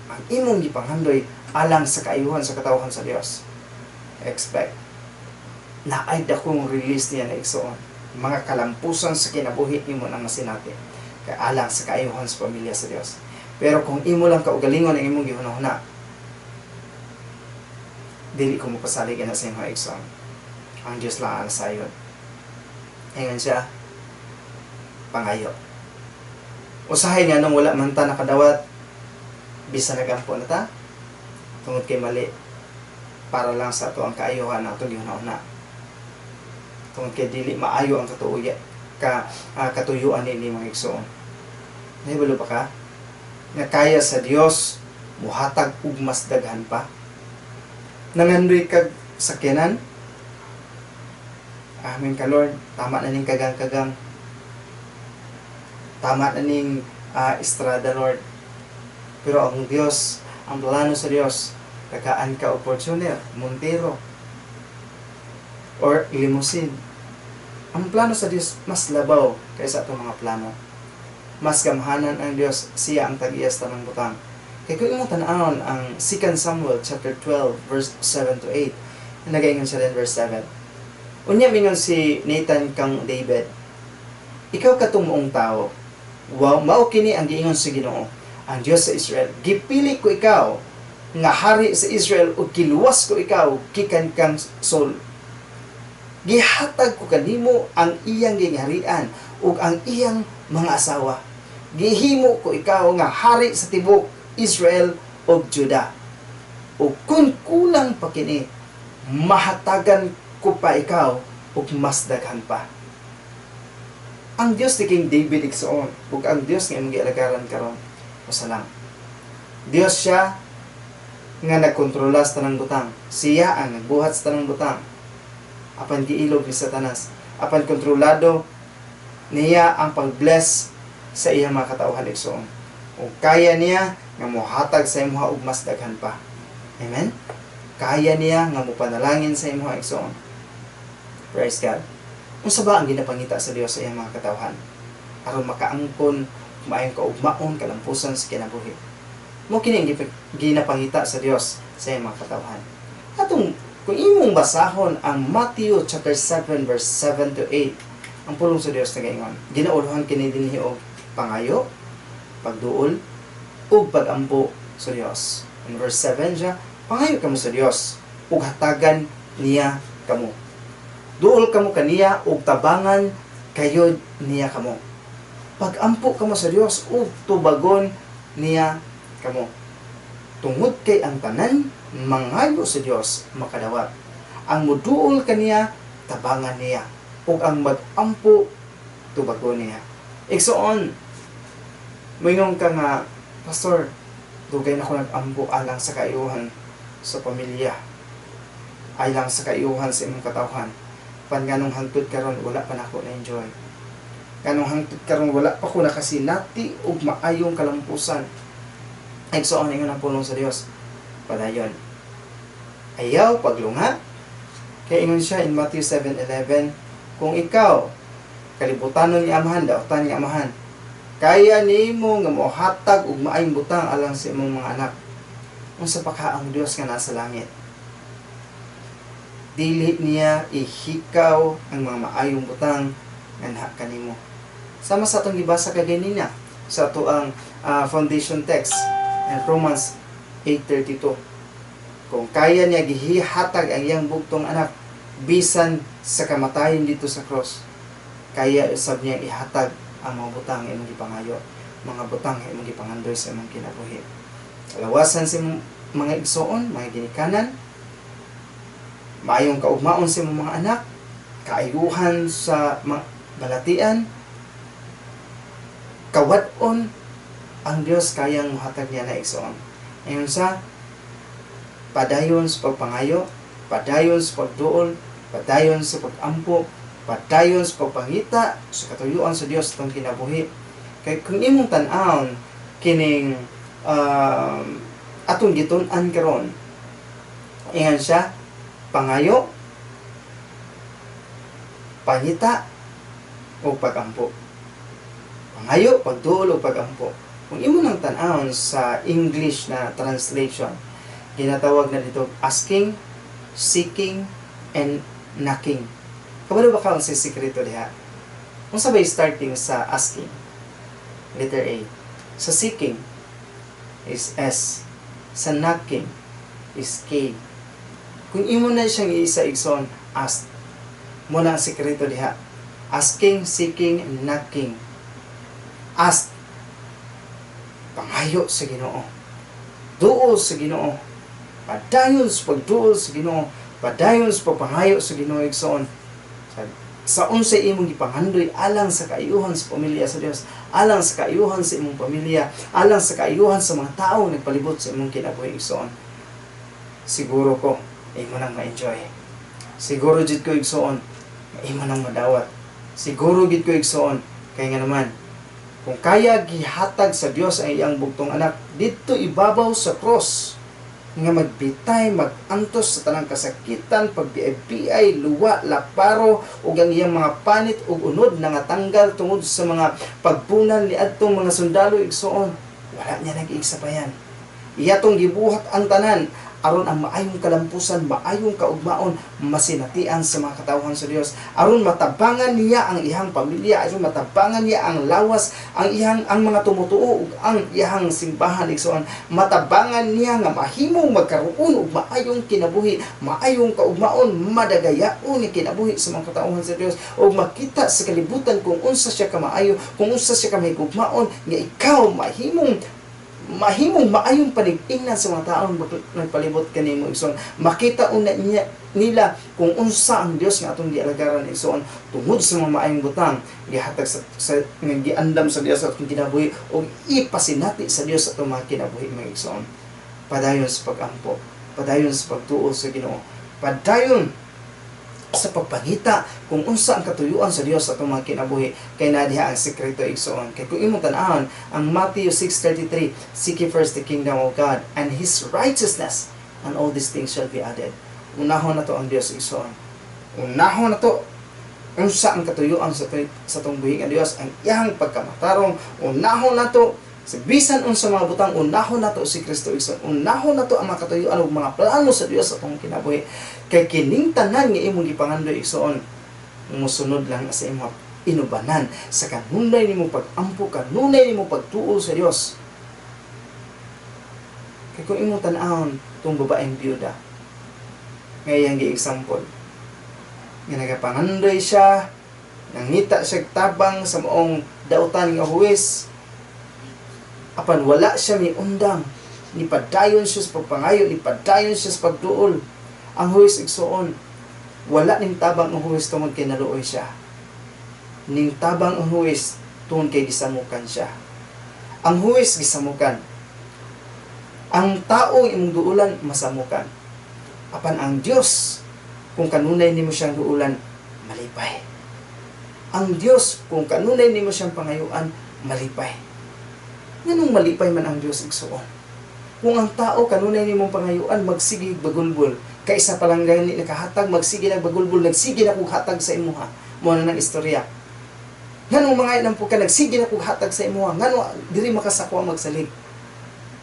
ang imong gipangandoy alang sa kaayuhan sa katawhan sa Dios, expect na ay dakong release niya na igsoon. Mga kalampusan sa kinabuhi nimo nang masinati. Kaya alang sa kaayuhan sa pamilya sa Dios. Pero kung imo lang kaugalingon ang imong gihunahuna, dili ko mapasalig na sa imong igsoon. Ang Dios lang ang sayon. Ingon siya, pangayo. Usahay nga nung wala man ta nakadawat, bisa nagampo na ta, tungod kay mali, para lang sa ato ang kaayuhan na itong una-una. Tungod kay dili maayo ang katuyuan ni mga igsoon. Nahibalo pa ka? Nga kaya sa Dios muhatag ug mas daghan pa. Nangandoy kag sakyanan. Amin ka Lord, tama na ning kagang-kagang. Tama na ning estrada Lord. Pero ang Dios, ang plano sa Dios, tagaan ka o Fortuner, Montero, or limousine. Ang plano sa Dios mas labaw kaysa itong mga plano. Mas gamhanan ang Dios, siya ang tag-iyas tanang butang. Kaya kung imong tan-awon ang 2 Samuel chapter 12 verse 7 to 8, nagaingon siya din verse 7. Unya mingon si Nathan kang David, ikaw katong moong tao, wow, mao kini ang giingon sa Ginoo, ang Dios sa Israel, gipili ko ikaw nga hari sa Israel ug kiluwas ko ikaw gikan kang Saul. Gihatag ko kanimo ang iyang gingharian ug ang iyang mga asawa. Gihimo ko ikaw nga hari sa tibok Israel ug Juda. Ug kung kulang pa kini, mahatagan ko pa ikaw ug mas daghan pa. Ang Dios ni King David igsoon ug ang Dios nga imong gialagaran karon masalang. Dios siya nga nagkontrola sa tanang butang. Siya ang nagbuhat sa tanang butang. Apan giilog ni Satanas. Apan kontrolado niya ang pag-bless sa iyang mga katauhan igsoon. O kaya niya nga mohatag sa imuha ug mas daghan pa. Amen? Kaya niya nga mopanalangin sa imuha igsoon. Praise God. Unsa ba ang ginapangita sa Dios sa iyang mga katauhan? Aron makaangkon, maayong kaugmaon, kalampusan sa kinabuhi. Mo kini ang ginapangita sa Dios sa iyang mga katauhan. Atong kung imong basahon ang Matthew chapter 7 verse 7 to 8, ang pulong sa Dios nagaingon, ginauluhan kini dinhi og pangayo, pagduol, ug pagampo sa Dios. In verse 7 siya, pangayo kamo sa Dios, ug hatagan niya kamo. Duol kamo kaniya ug tabangan kayod niya kamo. Pagampo kamo sa Dios ug tubagon niya kamo. Tungod kay ang tanan mangayo sa Dios makadawat. Ang muduol kaniya tabangan niya ug ang magampo tubagon niya. Igsoon, moingon ka nga, Pastor, dugay na ko nag-ampo alang sa kaayuhan sa pamilya, alang sa kaayuhan sa imong katawhan. Pan ganong hangtod karon wala pa nako na-enjoy. Ganong hangtod karon wala pa ko nakasinati ug maayong kalampusan. Igsoon ingon ang pulong sa Dios. Padayon. Ayaw paglunga. Kaya ingon siya in Matthew 7:11, kung ikaw kalibutanon ni amahan, daotan ni amahan, kaya nimo nga mohatag og maayong butang alang sa imong mga anak. Unsa pa ka ang Dios nga nasa langit? Dili niya ihikaw ang mga maayong butang nga naha kanimo. Sama sa atong gibasa kaganina sa ato ang foundation text in Romans 8:32. Kung kaya niya gihihatag ang iyang bugtong anak bisan sa kamatayon dito sa cross, kaya usab niya ihatag ang mga butang nga imong gipangayo, mga butang nga imong gipangandoy sa imong kinabuhi. Lawasan sa mga igsoon, mga ginikanan, maayong kaugmaon sa imong mga anak, kaayuhan sa mga balatian, kawadon ang Dios kayang muhatag niya na igsoon. Ayon sa padayon sa pagpangayo, padayon sa pagduol, padayon sa pagampo, padayon sa pagpangita sa katuyuan sa Dios itong kinabuhi. Kaya kung imong tan-awon kining atong gitun-an karon, ingan siya pangayo, pangita o pagampo. Pangayo, pagduol o pagampo. Kung imo nang tan-awon sa English na translation, ginatawag na dito asking, seeking, and knocking. Kabalo ba ka ang sisikreto diha? Kung sabay starting sa asking, letter A. Sa seeking is S. Sa knocking is K. Kung imo na siyang iisa igsoon, ask. Muna ang sikreto diha. Asking, seeking, knocking. Ask. pangayo sa Ginoo. Duol sa Ginoo. Padayon sa pagduol sa Ginoo. Padayon sa pagpangayo sa Ginoo igsoon. Sa unsay imong gipanghandoy alang sa kaayuhan sa pamilya sa Dios, alang sa kaayuhan sa imong pamilya, alang sa kaayuhan sa mga tawo nagpalibot sa imong kinabuhi igsoon. Siguro ko imo nang ma-enjoy. Siguro jud ko igsoon imo nang madawat. Siguro gid ko igsoon kay nga naman kung kaya gihatag sa Dios ang iyang bugtong anak didto ibabaw sa cross nga magbitay, magantos sa tanang kasakitan, pagbiay, luwa, laparo, ug ang iyang mga panit ug unod na natanggal tungod sa mga pagbunan ni adtong mga sundalo igsoon. Wala niya nag-iigsabayan. Iya tong gibuhat ang tanan aron ang maayong kalampusan, maayong kaugmaon masinatian sa mga katawhan sa Dios. Aron matabangan niya ang ihang pamilya, aron matabangan niya ang lawas, ang mga tumutuo ug ang ihang simbahan igsoon. Matabangan niya nga mahimong magkaroon og maayong kinabuhi, maayong kaugmaon, madagayaon ni kinabuhi sa mga katawhan sa Dios ug makita sa kalibutan kung unsa siya ka maayo, kung unsa siya ka mahigugmaon nga ikaw mahimong maayong panig-ingnan sa mga taong nagpalibot kanimo igsoon. Makita una nila kung unsa ang Dios nga atong gialagaran igsoon tungod sa mga maayong butang gihatag sa giandam sa Dios atong kinabuhi o ipasinati sa Dios atong mga kinabuhi mga igsoon. Padayon sa pagampo, padayon sa pagtuo sa Ginoo, padayon sa pagpangita kung unsa ang katuyuan sa Dios sa atong mga kinabuhi kay nadiha ang sekreto igsoon. Kay kung imong tan-awon ang Matthew 6:33, seek ye first the kingdom of God and His righteousness, and all these things shall be added. Unahon na to ang Dios igsoon. Unahon na to unsa ang katuyuan sa atong buhi nga Dios, ang iyang pagkamatarong. Unahon na to sa bisan unsa mga butang, unahon na to si Kristo igsoon. Unahon na to ang mga katuyuan ug mga plano sa Dios sa atong kinabuhi. Kay kining tanan nga imong gipangandoy igsoon, musunod lang sa imong inubanan sa kanunay nimo pag-ampo, kanunay nimo pagtuo sa Dios. Kay kung imong tan-awon tong babaeng biyuda, ngayang gi-example, nga nagapangandoy siya, nangita siya tabang sa maong dautan nga huwes, apan wala siya ni undang, ni padayon siya sa pagpangayo, ni padayon siya sa pagduol. Ang huwes igsoon, wala ning tabang ang huwes tungod kay naluoy siya. Ning tabang ang huwes tungod kay gisamukan siya. Ang huwes gisamukan. Ang taong imong duulan masamukan. Apan ang Dios, kung kanunay nimo siyang duulan, malipay. Ang Dios, kung kanunay nimo siyang pangayuan, malipay. Nganong malipay man ang Dios igsoon? Kung ang tao kanunay nimong pangayuan, magsige bagulbol. Kaysa palang gani nakahatag, magsige nagbagulbol, nagsige na kog hatag sa imuha. Mo na ng istorya. Nganong mga inam po ka, nagsige na kog hatag sa imuha. Nganong diri makasakwa magsalig.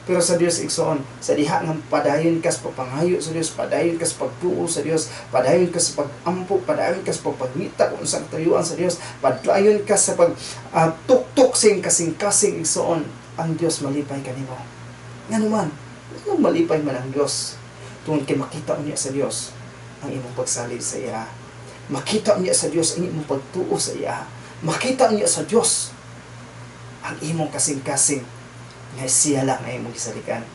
Pero sa Dios igsoon, sa diha nga padayon ka sa pagpangayo sa Dios, padayon ka sa pagtuo sa Dios, padayon ka sa pagampo, padayon ka sa pagpangita kung sa katuyuan sa Dios, padayon ka sa pagtuktok sing kasing-kasing igsoon, ang Dios malipay kanimo. Ngano man, nganong malipay man ang Dios? Tungod kay makita niya sa Dios ang imong pagsalig sa iya. Makita niya sa Dios ang imong pagtuo sa iya. Makita niya sa Dios ang imong kasing-kasing nga siya lang ang imong gisalikan.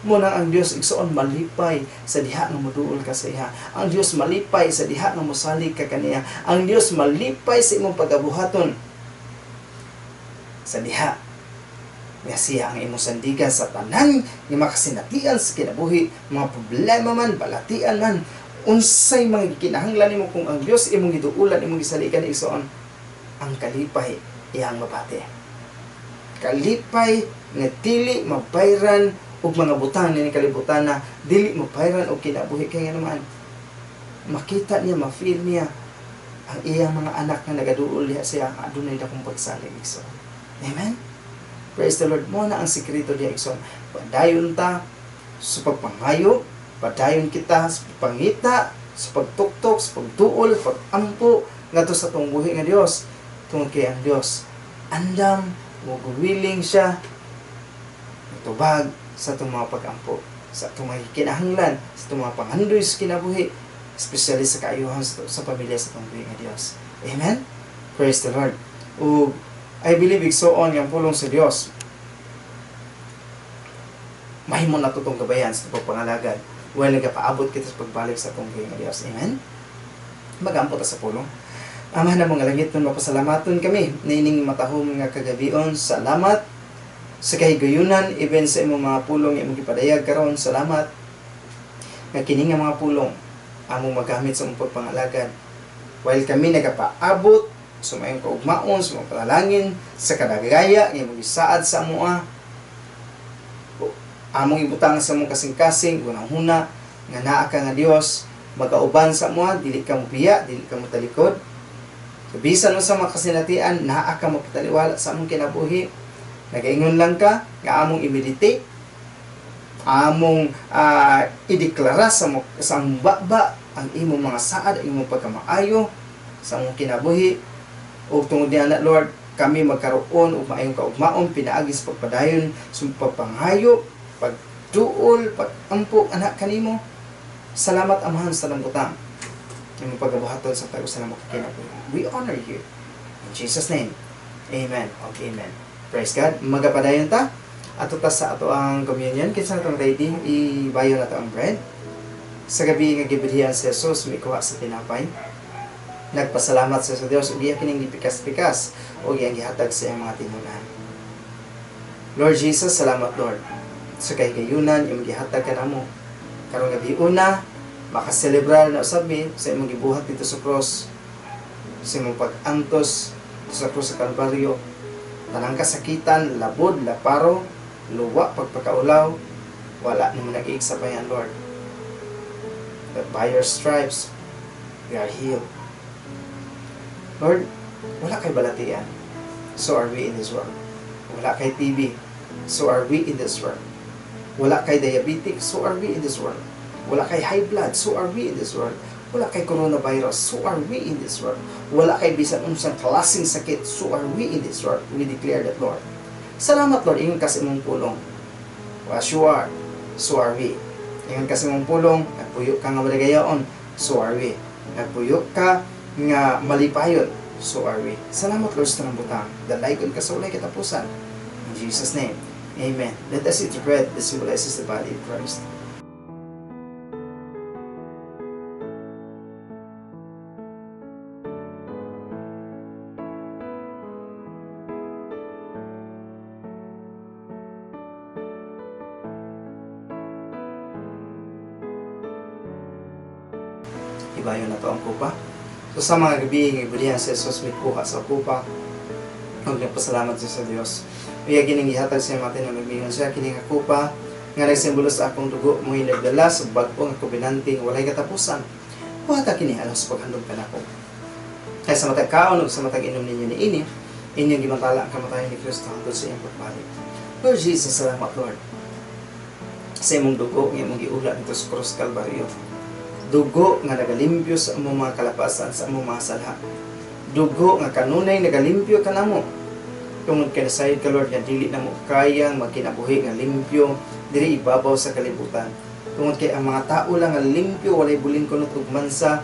Muna ang Dios igsoon malipay sa diha nga moduol ka sa iya. Ang Dios malipay sa diha nga mosalig ka kaniya. Ang Dios malipay sa imong pagabuhaton sa diha nga siya ang imong sandigan sa tanan nga makasinatian sa kinabuhi, mga problema man, balatian man, unsay mga kinahanglan nimo kung ang Dios imong giduulan, imong gisalikan igsoon, ang kalipay iyang mabati. Kalipay nga dili mabayran og mga butang ni kalibutan na dili mabayran og kinabuhi kay nga naman makita niya, ma-feel niya ang iyang mga anak nga nagaduol diha siya adunay dakong pagsalig igsoon. Amen. Praise the Lord. Mo na ang sikreto diya igsoon. Padayon ta sa pagpangayo, padayon kita sa pagpangita, sa pagtuktok, sa pagduol, pag-ampo ngadto sa atong buhi nga Dios. Tungod kay ang Dios andam mo willing siya tubag sa atong mga pag-ampo, sa atong mga kinahanglan, sa atong mga panghandoy sa kinabuhi, especially sa kaayuhan sa pamilya sa atong buhi nga Dios. Amen. Praise the Lord. I believe igsoon yung pulong sa Dios mahimo na tutong gabayan sa pagpangalagad. Well, nagapaabot kita sa pagbalik sa atong Ginoo nga Dios. Amen. Magampot sa pulong. Ama na mga langit, nun mapasalamaton kami na ining matahom nga kagabion. Salamat sa kahigayunan, even sa imong mga pulong imong gipadayag karon. Salamat nga kini nga mga pulong among magamit sa imong pagpangalagad. While kami nagapaabot sa mayong kaugmaon, sa mga panalangin, sa kadagaya, nga imong gisaad sa amoa, among ibutang sa imong kasing-kasing, unang-huna, nga naa ka nga Dios, magauban sa amoa, dili ka mo biya, dili ka mo talikod. Bisan mo sa mga kasinatian, naa ka mapataliwala sa among kinabuhi. Nagaingon lang ka, nga among i-meditate, among ideklara sa among baba, ang imong mga saad, ang imong pagkamaayo, sa among kinabuhi. O tungod niya na, Lord, kami magkaroon, o maayong kaugmaon, pinaagis pagpadayon, sa pagpanghayo, pagduol, pag-ampok, anak kanimo. Salamat, Amahan, sa lambutan. Yung pagkabuhaton sa tayo sa namang kinabuhi. We honor you. In Jesus' name. Amen. Okay, amen. Praise God. Magapadayon ta. Ato ta sa ato ang communion. Kinsa natong ready, ibayo na to ang bread. Sa gabi nga gibilhian si Jesus, may kuha sa tinapay. Nagpasalamat sa Diyos. Ug iya kining gipikas-pikas. O iyang gihatag sa iyang mga tinunan. Lord Jesus, salamat Lord. Sa kahigayunan, yung gihatag ka na mo. Karong gabi una, makaselebrar na usabi sa imong gibuhat dito sa cross, sa imong pag-antos sa cross sa Kalbaryo, tanang kasakitan, labod, laparo, luwa, pagpakaulaw, wala naman nag-iig sa bayan, Lord. That by your stripes, we are healed. Lord, wala kay balatian, so are we in this world. Wala kay TB, so are we in this world. Wala kay diabetic, so are we in this world. Wala kay high blood, so are we in this world. Wala kay coronavirus, so are we in this world. Wala kay bisan unsang klaseng sakit, so are we in this world. We declare that, Lord. Salamat, Lord, ingon kasi mong pulong. As you are, so are we. Ingon kasi mong pulong, nagpuyo ka nga maligayaon, so are we. Nagpuyo ka nga malipayon, so are we. Salamat, Lord, sa nambutang. Dalaygon ka sa ulay katapusan. In Jesus' name, amen. Let us eat the bread that symbolizes the body of Christ. Ibayo na to ang kupa. So sa mga gabi, ng ibulihan si Jesus, may kuha sa kupa. Huwag nagpasalamat siya sa Diyos. Kaya gining ihatag siya natin na magmingon siya, kining kupa, nga nagsimbolo sa akong dugo, mo hinagdala sa bagpo nga kubinanting walay katapusan. Kuhata kini alam sa paghandog ka na ko. Kaya sa matag kaon, sa matag inom ninyo ni ini, inyong gimantala ang kamatayan ni Kristo hangtod sa iyong pagbalik. Lord Jesus, salamat Lord. Sa imong dugo, nga imong giula dito sa Cross Calvario. Dugo nga nagalimpyo sa among mga kalapasan, sa among mga salha. Dugo nga kanunay nagalimpyo ka namo. Tungod kay nasayod ka Lord, nga dili na mo kayang magkinabuhi nga limpyo diri ibabaw sa kalibutan. Tungod kay ang mga tao lang nga limpyo, walay bulin kunot ug mansa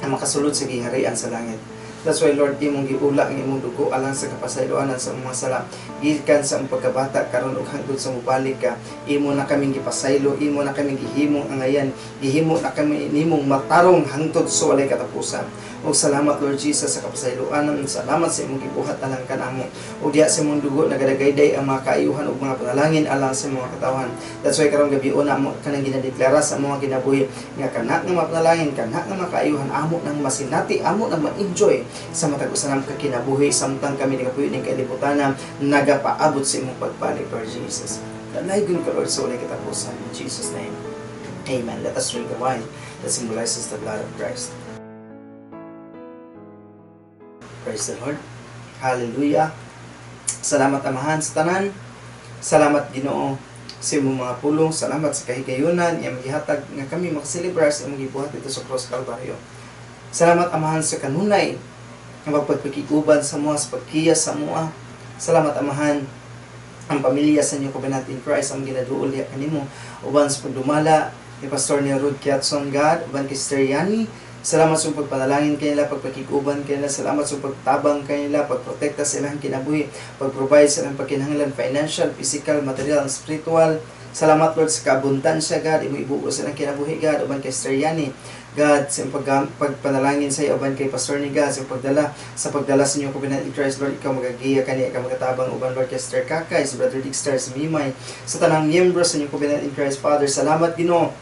ang makasulod sa giharian sa langit. That's why Lord, imong giula ang imong dugo alang sa kapasayloanan sa mga sala. Gikan sa among pagkabata karon ug hangtod sa mubalik ka, imo na kaming gipasaylo, imo na kaming gihimong angayan, gihimo na kami nimong matarong hangtod sa walay katapusan. Ug salamat Lord Jesus sa kapasayloanan, salamat sa imong gibuhat alang kanamo. Ug diha sa imong dugo nagadagayday ang mga kaayuhan ug mga panalangin alang sa mga katawan. That's why karong gabi una mo kanang ginadeklara sa mga kinabuhi nga kana nga mga panalangin, kana nga mga kaayuhan amo nang masinati, amo nang ma-enjoy sa matag usanang kakinabuhi samtang kami nagapuyo ning kalibutanan nagapaabot sa imong pagbalik Lord Jesus. Dalaygon ka Lord sa walay katapusan in Jesus name. Amen. Let us drink the wine that symbolizes the blood of Christ. Praise the Lord. Hallelujah. Salamat Amahan sa tanan. Salamat Ginoo sa imong mga pulong. Salamat sa kahigayunan iyang gihatag nga kami makaselebrar sa imong gibuhat dito sa Cross Calvario. Salamat Amahan sa kanunay nga pagpagkiguban sa mga sa pagkiyas sa mga. Salamat Amahan ang pamilya sa inyo Covenant in Christ ang ginaduol diha kanimo uban sa pagdumala ni Pastor ni Rod Kiatson God uban kay Sister Yani. Salamat sa pagpanalangin kanila, pagpakiguban kanila, salamat sa pagtabang kanila, pagprotekta sa ilang kinabuhi, pagprovide sa ilang pagkinahanglan, financial, physical, material, and spiritual. Salamat Lord sa kaabundansya God, imo ibuo sa nang kinabuhi God, uban kay Sister Yani. God, sa pagpanalangin sa iyo, uban kay Pastor ni God, sa pagdala sa inyong covenant in Christ, Lord, ikaw magagiya kaniya, ikaw magatabang, uban Lord kay Sister Kakay, sa Brother Dexter, sa Mimay, sa tanang miyembro sa inyong covenant in Christ, Father. Salamat Ginoo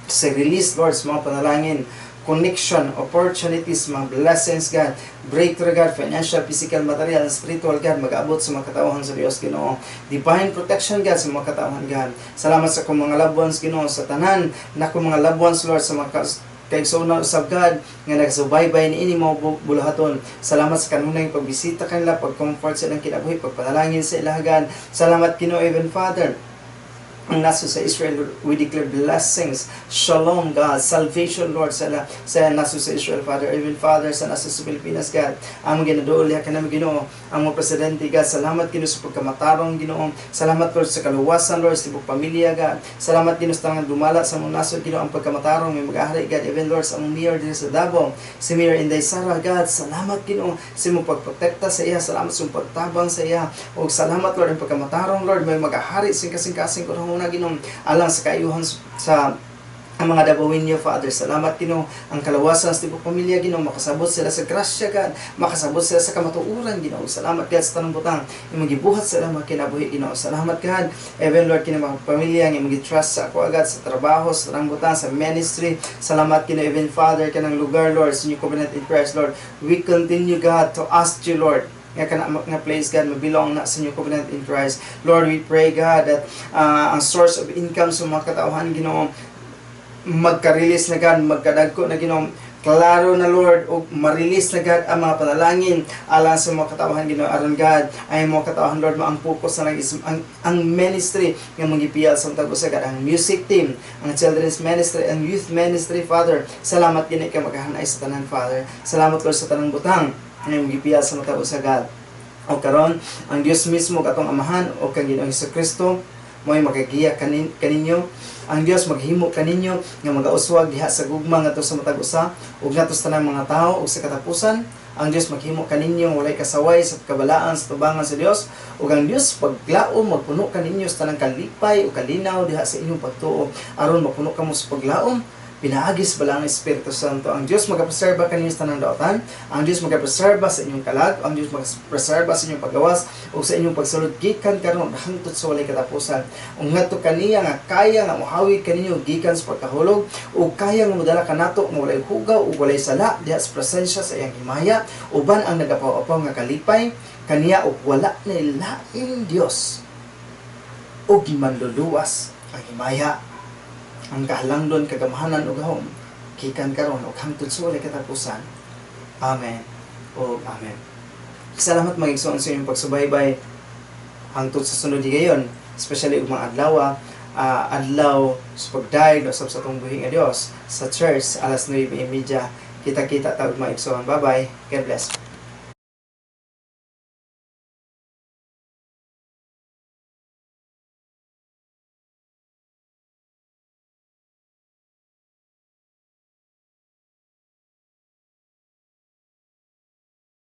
sa release, Lord, sa mga panalangin, connection, opportunities, mga blessings, God, breakthrough, God, financial, physical, material, and spiritual, God, mag-abot sa mga katauhan sa Diyos, Ginoo. Divine protection, God, sa mga katauhan, God. Salamat sa kong mga loved ones, Ginoo, sa tanan, na kong mga loved ones, Lord, sa mga kay suna usab God nga nagsubaybay ni ini mo bulahaton. Salamat sa kanunay pagbisita kanila, pag-comfort sa ilang kinabuhi, pagpanalangin sa ilagan. Salamat Ginoo, even Father, ang naso sa Israel, we declare blessings, shalom God, salvation Lord sa naso sa Israel, Father, even Father sa naso sa Pilipinas, God, ang ginadool ka namin Ginoo, ang mga presidente, God, salamat Ginoo sa pagkamatarong Ginoo, salamat Lord sa kaluwasan Lord sa ibang pamilya, God, salamat Ginoo sa tanang dumala sa mga naso Ginoo, ang pagkamatarong may mag-ahari, God, even Lord sa among mayor din sa Davao, si Mayor Inday Sara, God, salamat Ginoo sa imong pagprotekta sa iya, salamat sa imong pagtabang sa iya, o salamat Lord ang pagkamatarong Lord, may mag-ahari sing-kasing ko na Ginoo alang sa kaayuhan sa ang mga Davawin niyo, Father. Salamat Ginoo ang kalawasan sa tibok pamilya Ginoo, makasabot sila sa grasya God, makasabot sila sa kamatuoran Ginoo. Salamat God sa tanang butang imong gibuhat sa mga kinabuhi Ginoo. Salamat God, even Lord kini mga pamilya nga imong gi-trust sa ako agad sa trabaho, sa tanang butang, sa ministry. Salamat Ginoo, even Father kanang lugar Lord sa inyong covenant in Christ Lord. We continue God to ask you Lord nga place God mabilong na sa inyo covenant in Christ. Lord, we pray God that ang source of income sa mga katauhan Ginoo magka-release na God, magkadagko na Ginoo, klaro na Lord, o ma-release na God ang mga panalangin alang sa mga katauhan Ginoo, aron God ay mga katauhan Lord mo ang focus na ang ministry nga magipiyal sa tagos sa God, ang music team, ang children's ministry, ang youth ministry, Father. Salamat Ginoo kay magahanay sa tanan, Father. Salamat Lord sa tanang butang ang gipiyal sa matao sa God. O karon ang Dios mismo katong amahan o kang Ginoong Hesukristo mo'y magagiya kaninyo. Ang Dios maghimo kaninyo nga magauswag diha sa gugma ngadto sa matag usa ug ngadto sa tanang mga tawo ug sa katapusan. Ang Dios maghimo kaninyo walay kasaway sa kabalaan sa tubangan sa Dios, ug ang Dios paglaom magpuno kaninyo sa tanang kalipay o kalinaw diha sa inyong pagtuo aron mapuno kamo sa paglaom. Pinaagis bala ang Espiritu Santo. Ang Diyos magapreserba kaninyo sa tanang daotan. Ang Diyos magapreserba sa inyong kalag. Ang Diyos magapreserba sa inyong paggawas o sa inyong pagsulod gikan karon hangtod sa walay katapusan. Ug ngadto kaniya nga kaya nga mohawi kaninyo gikan sa pagkahulog o kaya nga modala kanato nga walay hugaw o walay sala diha sa presensya sa iyang himaya uban ang nagapaw-apaw nga kalipay kaniya og wala na ilaing Dios o gimanluluwas ang himaya, ang kahalangdon, kagamahanan ug gahom gikan karon ug hangtod sa walay katapusan. Amen. O amen. Salamat mga igsoon sa inyong pagsubaybay hangtod sa sunod gayon, especially ug mga adlaw sa pagdayeg usab sa atong buhing nga Dios sa church alas 9:30. Kita-kita ta ug mga igsoon. Bye-bye. God bless.